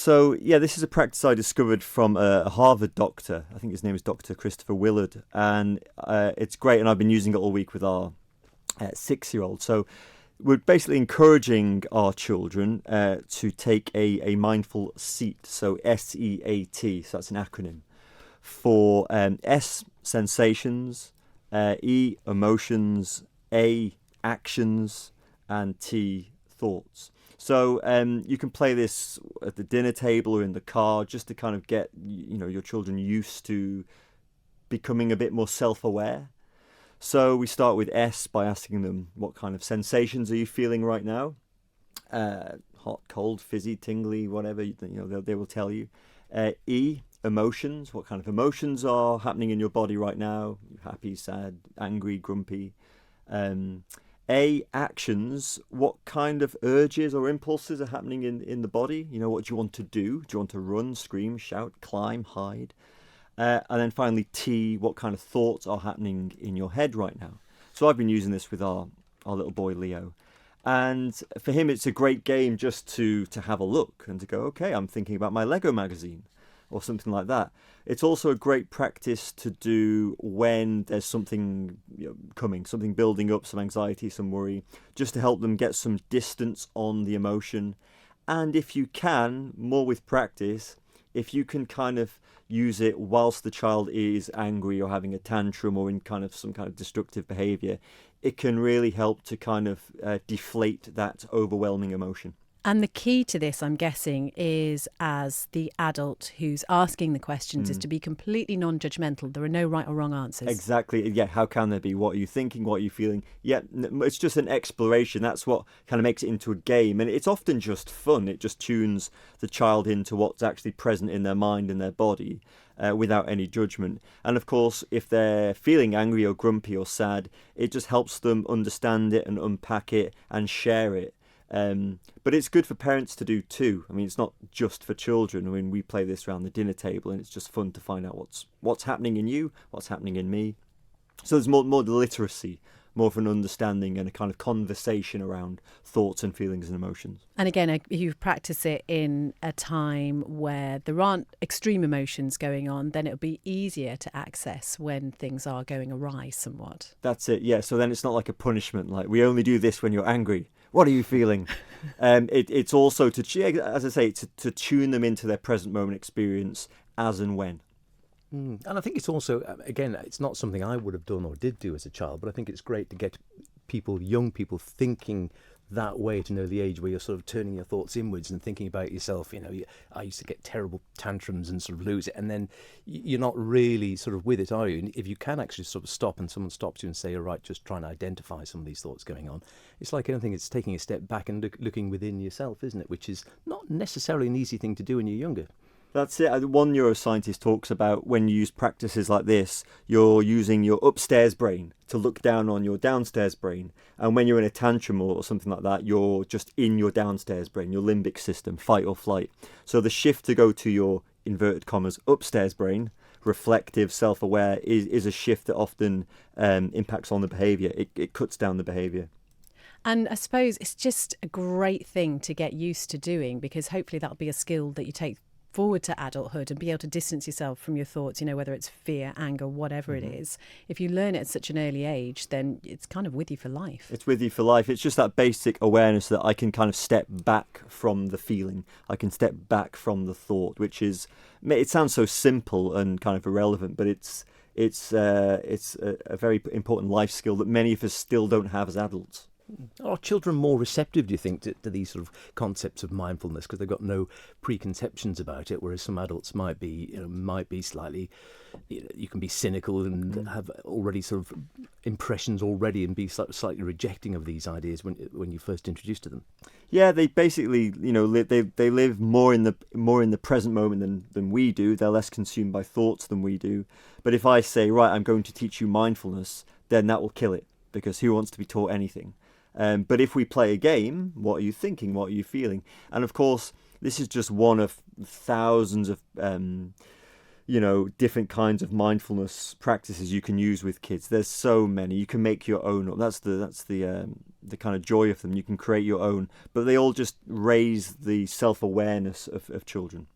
So, yeah, this is a practice I discovered from a Harvard doctor. I think his name is Dr. Christopher Willard. And it's great. And I've been using it all week with our 6-year-old. So we're basically encouraging our children to take a mindful seat. So S.E.A.T. So that's an acronym for S, sensations, E, emotions, A, actions, and T, thoughts. So you can play this at the dinner table or in the car just to kind of get your children used to becoming a bit more self-aware. So we start with S by asking them, what kind of sensations are you feeling right now? Hot, cold, fizzy, tingly, whatever, they will tell you. E, emotions. What kind of emotions are happening in your body right now? Happy, sad, angry, grumpy. A, actions. What kind of urges or impulses are happening in the body? What do you want to do? Do you want to run, scream, shout, climb, hide? And then finally, T, what kind of thoughts are happening in your head right now? So I've been using this with our little boy, Leo. And for him, it's a great game just to have a look and to go, okay, I'm thinking about my Lego magazine or something like that. It's also a great practice to do when there's something coming, something building up, some anxiety, some worry, just to help them get some distance on the emotion. And if you can, more with practice, if you can kind of use it whilst the child is angry or having a tantrum or in kind of some kind of destructive behavior, it can really help to kind of deflate that overwhelming emotion. And the key to this, I'm guessing, is as the adult who's asking the questions is to be completely non-judgmental. There are no right or wrong answers. Exactly. Yeah. How can there be? What are you thinking? What are you feeling? Yeah. It's just an exploration. That's what kind of makes it into a game. And it's often just fun. It just tunes the child into what's actually present in their mind and their body without any judgment. And of course, if they're feeling angry or grumpy or sad, it just helps them understand it and unpack it and share it. But it's good for parents to do too. I mean, it's not just for children. I mean, we play this around the dinner table, and it's just fun to find out what's happening in you, what's happening in me. So there's more literacy, more of an understanding and a kind of conversation around thoughts and feelings and emotions. And again, if you practice it in a time where there aren't extreme emotions going on, then it'll be easier to access when things are going awry somewhat. That's it, yeah. So then it's not like a punishment, like we only do this when you're angry. What are you feeling? It's also as I say, to tune them into their present moment experience as and when. And I think it's also, again, it's not something I would have done or did do as a child, but I think it's great to get young people thinking that way, to know the age where you're sort of turning your thoughts inwards and thinking about yourself. I used to get terrible tantrums and sort of lose it, and then you're not really sort of with it, are you? And if you can actually sort of stop, and someone stops you and say, all right, just try and identify some of these thoughts going on, it's like anything, it's taking a step back and looking within yourself, isn't it? Which is not necessarily an easy thing to do when you're younger. That's it. One neuroscientist talks about when you use practices like this, you're using your upstairs brain to look down on your downstairs brain. And when you're in a tantrum or something like that, you're just in your downstairs brain, your limbic system, fight or flight. So the shift to go to your, inverted commas, upstairs brain, reflective, self-aware, is a shift that often impacts on the behaviour. It cuts down the behaviour. And I suppose it's just a great thing to get used to doing, because hopefully that'll be a skill that you take forward to adulthood and be able to distance yourself from your thoughts, whether it's fear, anger, whatever it is. If you learn it at such an early age, then it's kind of with you for life. It's with you for life. It's just that basic awareness that I can kind of step back from the feeling. I can step back from the thought, which is, it sounds so simple and kind of irrelevant, but it's a very important life skill that many of us still don't have as adults. Are children more receptive, do you think, to these sort of concepts of mindfulness because they've got no preconceptions about it, whereas some adults might be slightly, you can be cynical and have already sort of impressions already and be slightly rejecting of these ideas when you first introduced to them? Yeah, they basically, they live more in the present moment than we do. They're less consumed by thoughts than we do. But if I say, right, I'm going to teach you mindfulness, then that will kill it, because who wants to be taught anything? But if we play a game, what are you thinking? What are you feeling? And of course, this is just one of thousands of, different kinds of mindfulness practices you can use with kids. There's so many. You can make your own up. That's the the kind of joy of them. You can create your own, but they all just raise the self-awareness of children.